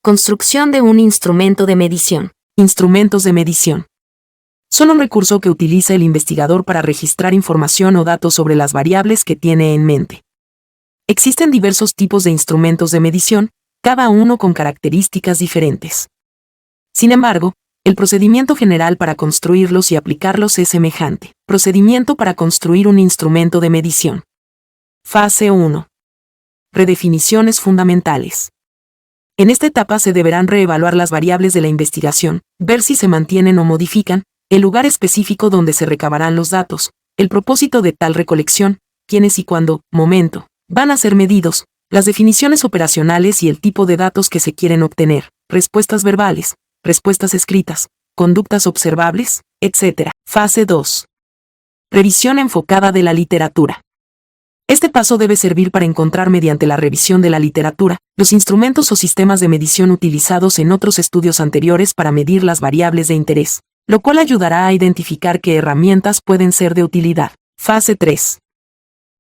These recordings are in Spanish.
Construcción de un instrumento de medición. Instrumentos de medición. Son un recurso que utiliza el investigador para registrar información o datos sobre las variables que tiene en mente. Existen diversos tipos de instrumentos de medición, cada uno con características diferentes. Sin embargo, el procedimiento general para construirlos y aplicarlos es semejante. Procedimiento para construir un instrumento de medición. Fase 1. Redefiniciones fundamentales. En esta etapa se deberán reevaluar las variables de la investigación, ver si se mantienen o modifican, el lugar específico donde se recabarán los datos, el propósito de tal recolección, quiénes y cuándo, momento, van a ser medidos, las definiciones operacionales y el tipo de datos que se quieren obtener, respuestas verbales, respuestas escritas, conductas observables, etc. Fase 2. Revisión enfocada de la literatura. Este paso debe servir para encontrar mediante la revisión de la literatura, los instrumentos o sistemas de medición utilizados en otros estudios anteriores para medir las variables de interés, lo cual ayudará a identificar qué herramientas pueden ser de utilidad. Fase 3.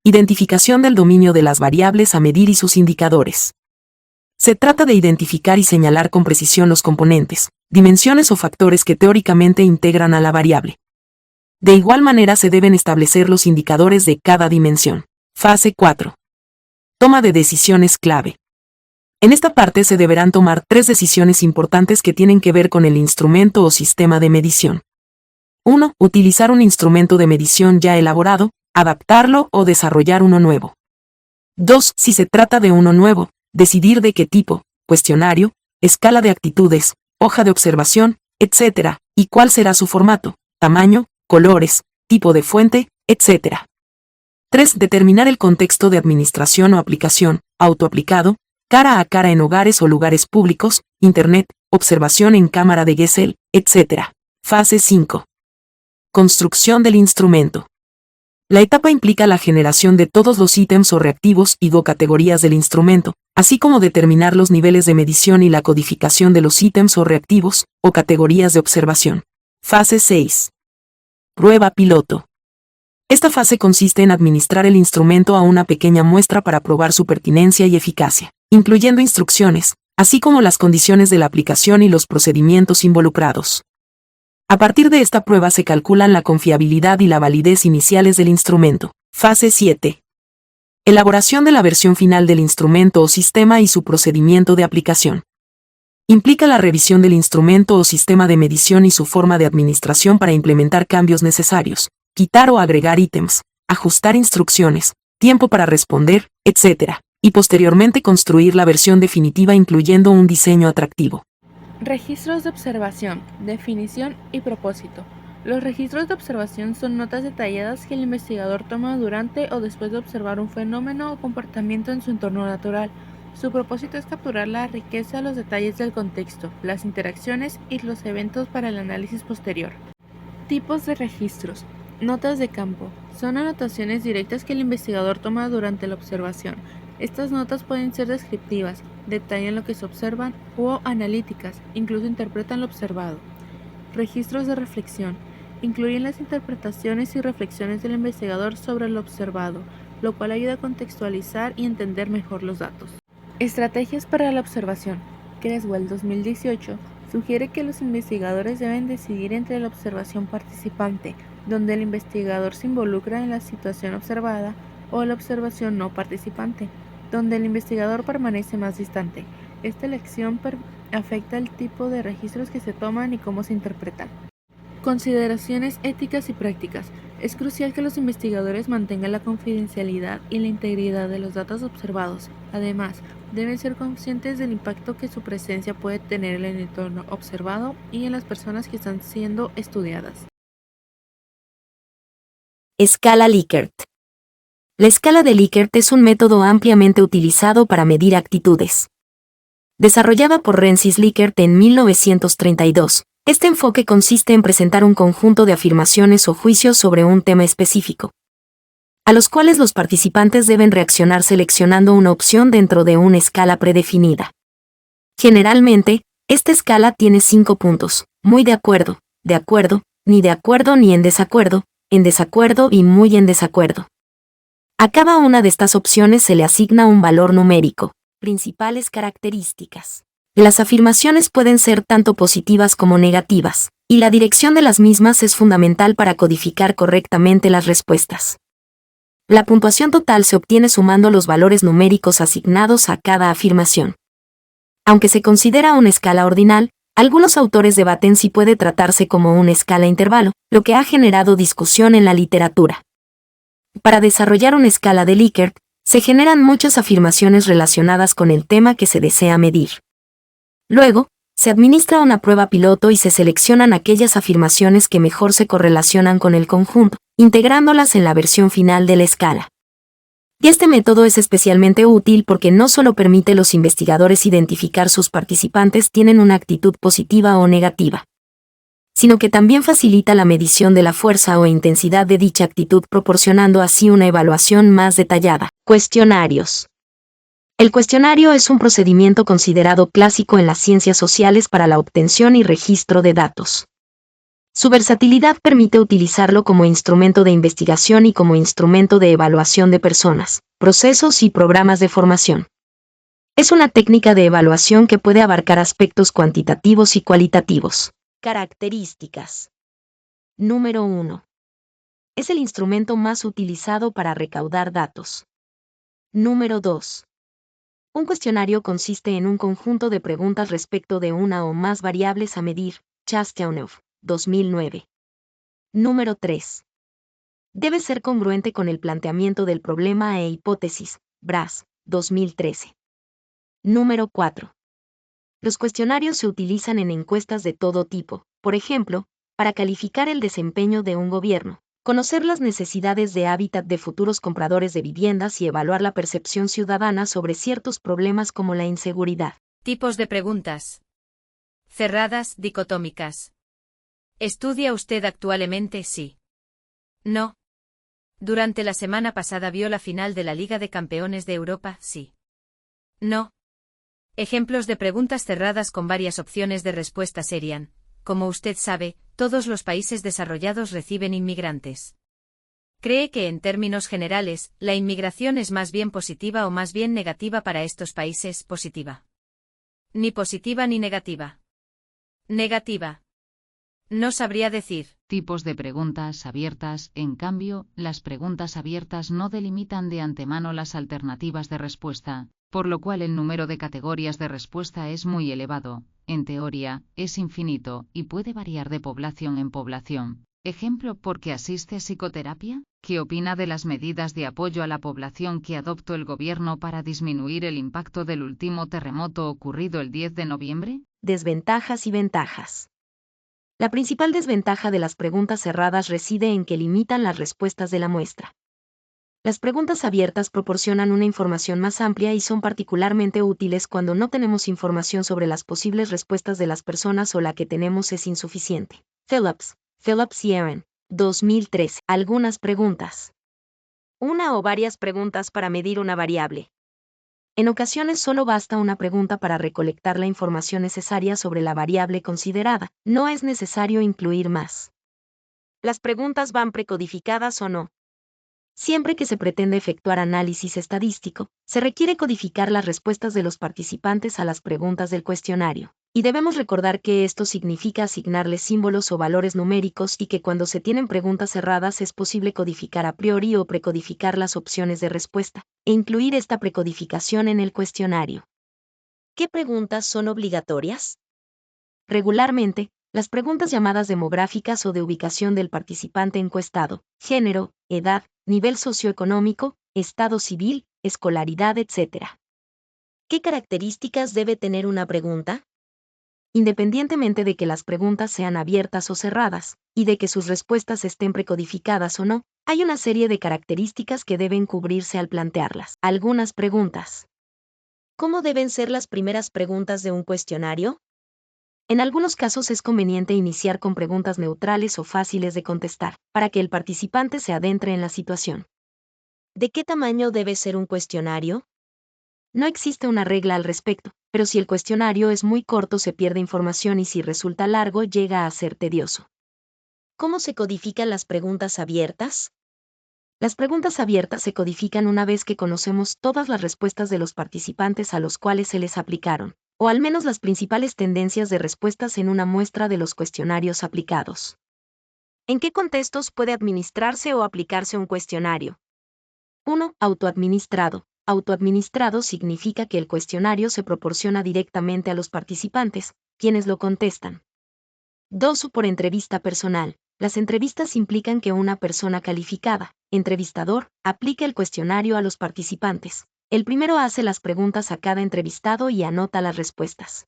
Identificación del dominio de las variables a medir y sus indicadores. Se trata de identificar y señalar con precisión los componentes, dimensiones o factores que teóricamente integran a la variable. De igual manera se deben establecer los indicadores de cada dimensión. Fase 4. Toma de decisiones clave. En esta parte se deberán tomar 3 decisiones importantes que tienen que ver con el instrumento o sistema de medición. 1. Utilizar un instrumento de medición ya elaborado, adaptarlo o desarrollar uno nuevo. 2. Si se trata de uno nuevo, decidir de qué tipo, cuestionario, escala de actitudes, hoja de observación, etc., y cuál será su formato, tamaño, colores, tipo de fuente, etc. 3. Determinar el contexto de administración o aplicación, autoaplicado, cara a cara en hogares o lugares públicos, Internet, observación en cámara de Gesell, etc. Fase 5. Construcción del instrumento. La etapa implica la generación de todos los ítems o reactivos y categorías del instrumento, así como determinar los niveles de medición y la codificación de los ítems o reactivos o categorías de observación. Fase 6. Prueba piloto. Esta fase consiste en administrar el instrumento a una pequeña muestra para probar su pertinencia y eficacia, incluyendo instrucciones, así como las condiciones de la aplicación y los procedimientos involucrados. A partir de esta prueba se calculan la confiabilidad y la validez iniciales del instrumento. Fase 7. Elaboración de la versión final del instrumento o sistema y su procedimiento de aplicación. Implica la revisión del instrumento o sistema de medición y su forma de administración para implementar cambios necesarios, quitar o agregar ítems, ajustar instrucciones, tiempo para responder, etc., y posteriormente construir la versión definitiva incluyendo un diseño atractivo. Registros de observación, definición y propósito. Los registros de observación son notas detalladas que el investigador toma durante o después de observar un fenómeno o comportamiento en su entorno natural. Su propósito es capturar la riqueza, los detalles del contexto, las interacciones y los eventos para el análisis posterior. Tipos de registros. Notas de campo. Son anotaciones directas que el investigador toma durante la observación. Estas notas pueden ser descriptivas, detallan lo que se observan, o analíticas, incluso interpretan lo observado. Registros de reflexión. Incluyen las interpretaciones y reflexiones del investigador sobre lo observado, lo cual ayuda a contextualizar y entender mejor los datos. Estrategias para la observación. Creswell 2018 sugiere que los investigadores deben decidir entre la observación participante, donde el investigador se involucra en la situación observada, o la observación no participante, donde el investigador permanece más distante. Esta elección afecta el tipo de registros que se toman y cómo se interpretan. Consideraciones éticas y prácticas. Es crucial que los investigadores mantengan la confidencialidad y la integridad de los datos observados. Además, deben ser conscientes del impacto que su presencia puede tener en el entorno observado y en las personas que están siendo estudiadas. Escala Likert. La escala de Likert es un método ampliamente utilizado para medir actitudes. Desarrollada por Rensis Likert en 1932, este enfoque consiste en presentar un conjunto de afirmaciones o juicios sobre un tema específico, a los cuales los participantes deben reaccionar seleccionando una opción dentro de una escala predefinida. Generalmente, esta escala tiene 5 puntos: muy de acuerdo, ni de acuerdo ni en desacuerdo y muy en desacuerdo. A cada una de estas opciones se le asigna un valor numérico. Principales características. Las afirmaciones pueden ser tanto positivas como negativas, y la dirección de las mismas es fundamental para codificar correctamente las respuestas. La puntuación total se obtiene sumando los valores numéricos asignados a cada afirmación. Aunque se considera una escala ordinal, algunos autores debaten si puede tratarse como una escala intervalo, lo que ha generado discusión en la literatura. Para desarrollar una escala de Likert, se generan muchas afirmaciones relacionadas con el tema que se desea medir. Luego, se administra una prueba piloto y se seleccionan aquellas afirmaciones que mejor se correlacionan con el conjunto, integrándolas en la versión final de la escala. Y este método es especialmente útil porque no solo permite a los investigadores identificar sus participantes tienen una actitud positiva o negativa, sino que también facilita la medición de la fuerza o intensidad de dicha actitud, proporcionando así una evaluación más detallada. Cuestionarios. El cuestionario es un procedimiento considerado clásico en las ciencias sociales para la obtención y registro de datos. Su versatilidad permite utilizarlo como instrumento de investigación y como instrumento de evaluación de personas, procesos y programas de formación. Es una técnica de evaluación que puede abarcar aspectos cuantitativos y cualitativos. Características. Número 1. Es el instrumento más utilizado para recaudar datos. Número 2. Un cuestionario consiste en un conjunto de preguntas respecto de una o más variables a medir. Chastainov, 2009. Número 3. Debe ser congruente con el planteamiento del problema e hipótesis. Brass, 2013. Número 4. Los cuestionarios se utilizan en encuestas de todo tipo, por ejemplo, para calificar el desempeño de un gobierno, conocer las necesidades de hábitat de futuros compradores de viviendas y evaluar la percepción ciudadana sobre ciertos problemas como la inseguridad. Tipos de preguntas. Cerradas, dicotómicas. ¿Estudia usted actualmente? Sí. No. ¿Durante la semana pasada vio la final de la Liga de Campeones de Europa? Sí. No. Ejemplos de preguntas cerradas con varias opciones de respuesta serían: como usted sabe, todos los países desarrollados reciben inmigrantes. ¿Cree que en términos generales, la inmigración es más bien positiva o más bien negativa para estos países? Positiva. Ni positiva ni negativa. Negativa. No sabría decir. Tipos de preguntas abiertas. En cambio, las preguntas abiertas no delimitan de antemano las alternativas de respuesta, por lo cual el número de categorías de respuesta es muy elevado. En teoría, es infinito y puede variar de población en población. Ejemplo: ¿por qué asiste a psicoterapia? ¿Qué opina de las medidas de apoyo a la población que adoptó el gobierno para disminuir el impacto del último terremoto ocurrido el 10 de noviembre? Desventajas y ventajas. La principal desventaja de las preguntas cerradas reside en que limitan las respuestas de la muestra. Las preguntas abiertas proporcionan una información más amplia y son particularmente útiles cuando no tenemos información sobre las posibles respuestas de las personas o la que tenemos es insuficiente. Phillips y Aaron, 2013. Algunas preguntas. Una o varias preguntas para medir una variable. En ocasiones solo basta una pregunta para recolectar la información necesaria sobre la variable considerada. No es necesario incluir más. Las preguntas van precodificadas o no. Siempre que se pretende efectuar análisis estadístico, se requiere codificar las respuestas de los participantes a las preguntas del cuestionario. Y debemos recordar que esto significa asignarles símbolos o valores numéricos y que cuando se tienen preguntas cerradas es posible codificar a priori o precodificar las opciones de respuesta, e incluir esta precodificación en el cuestionario. ¿Qué preguntas son obligatorias? Regularmente, las preguntas llamadas demográficas o de ubicación del participante encuestado, género, edad, nivel socioeconómico, estado civil, escolaridad, etc. ¿Qué características debe tener una pregunta? Independientemente de que las preguntas sean abiertas o cerradas, y de que sus respuestas estén precodificadas o no, hay una serie de características que deben cubrirse al plantearlas. Algunas preguntas. ¿Cómo deben ser las primeras preguntas de un cuestionario? En algunos casos es conveniente iniciar con preguntas neutrales o fáciles de contestar, para que el participante se adentre en la situación. ¿De qué tamaño debe ser un cuestionario? No existe una regla al respecto, pero si el cuestionario es muy corto se pierde información y si resulta largo llega a ser tedioso. ¿Cómo se codifican las preguntas abiertas? Las preguntas abiertas se codifican una vez que conocemos todas las respuestas de los participantes a los cuales se les aplicaron. o al menos las principales tendencias de respuestas en una muestra de los cuestionarios aplicados. ¿En qué contextos puede administrarse o aplicarse un cuestionario? 1. Autoadministrado. Autoadministrado significa que el cuestionario se proporciona directamente a los participantes, quienes lo contestan. 2. Por entrevista personal. Las entrevistas implican que una persona calificada, entrevistador, aplica el cuestionario a los participantes. El primero hace las preguntas a cada entrevistado y anota las respuestas.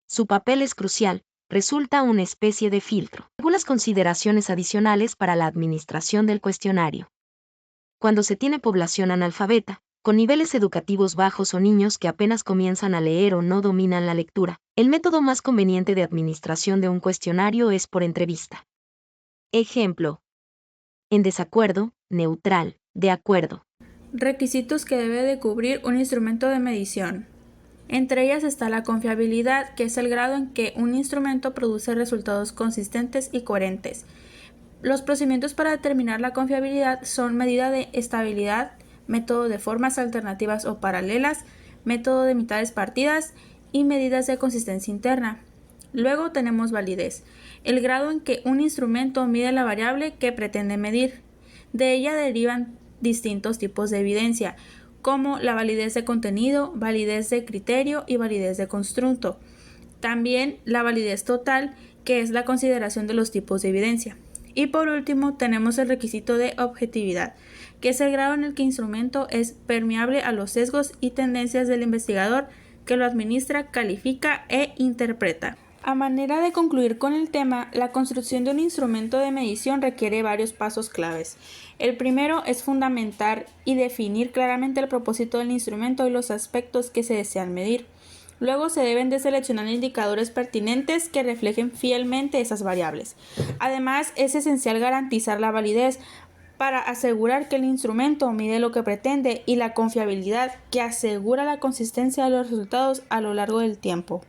Su papel es crucial, resulta una especie de filtro. Algunas consideraciones adicionales para la administración del cuestionario. Cuando se tiene población analfabeta, con niveles educativos bajos o niños que apenas comienzan a leer o no dominan la lectura, el método más conveniente de administración de un cuestionario es por entrevista. Ejemplo. En desacuerdo, neutral, de acuerdo. Requisitos que debe de cubrir un instrumento de medición. Entre ellas está la confiabilidad, que es el grado en que un instrumento produce resultados consistentes y coherentes. Los procedimientos para determinar la confiabilidad son medida de estabilidad, método de formas alternativas o paralelas, método de mitades partidas y medidas de consistencia interna. Luego tenemos validez, el grado en que un instrumento mide la variable que pretende medir. De ella derivan distintos tipos de evidencia, como la validez de contenido, validez de criterio y validez de constructo. También la validez total, que es la consideración de los tipos de evidencia. Y por último tenemos el requisito de objetividad, que es el grado en el que el instrumento es permeable a los sesgos y tendencias del investigador que lo administra, califica e interpreta. A manera de concluir con el tema, la construcción de un instrumento de medición requiere varios pasos claves. El primero es fundamentar y definir claramente el propósito del instrumento y los aspectos que se desean medir. Luego se deben de seleccionar indicadores pertinentes que reflejen fielmente esas variables. Además, es esencial garantizar la validez para asegurar que el instrumento mide lo que pretende y la confiabilidad que asegura la consistencia de los resultados a lo largo del tiempo.